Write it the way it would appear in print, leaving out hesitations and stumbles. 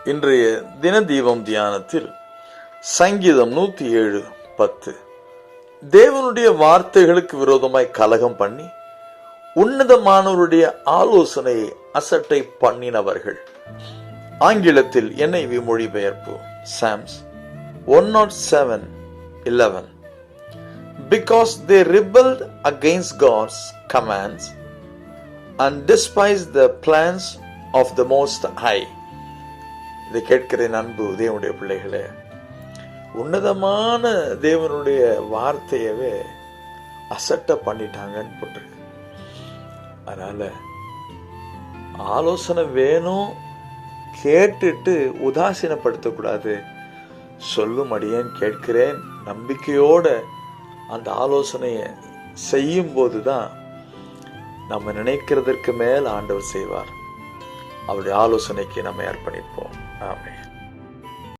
இன்றைய தின தீபம் தியானத்தில் சங்கீதம் 107:10. தேவனுடைய வார்த்தைகளுக்கு விரோதமாய் கலகம் பண்ணி உன்னதமானவருடைய ஆலோசனையை அசட்டை பண்ணினவர்கள். ஆங்கிலத்தில் NIV மொழிபெயர்ப்பு Psalms 107:11. Because they rebelled against God's commands and despised the plans of the Most High. இதை கேட்கிற அன்பு தேவனுடைய பிள்ளைகளே, உன்னதமான தேவனுடைய வார்த்தையவே அசட்டை பண்ணிட்டாங்கன்னு போட்டிருக்கு. அதனால ஆலோசனை வேணும், கேட்டுட்டு உதாசீனப்படுத்தக்கூடாது. சொல்லும் அடியேன் கேட்கிறேன் நம்பிக்கையோட அந்த ஆலோசனையை செய்யும் போதுதான் நம்ம நினைக்கிறதற்கு மேல் ஆண்டவர் செய்வார். அவருடைய ஆலோசனைக்கு நம்ம அர்ப்பணிப்போம்.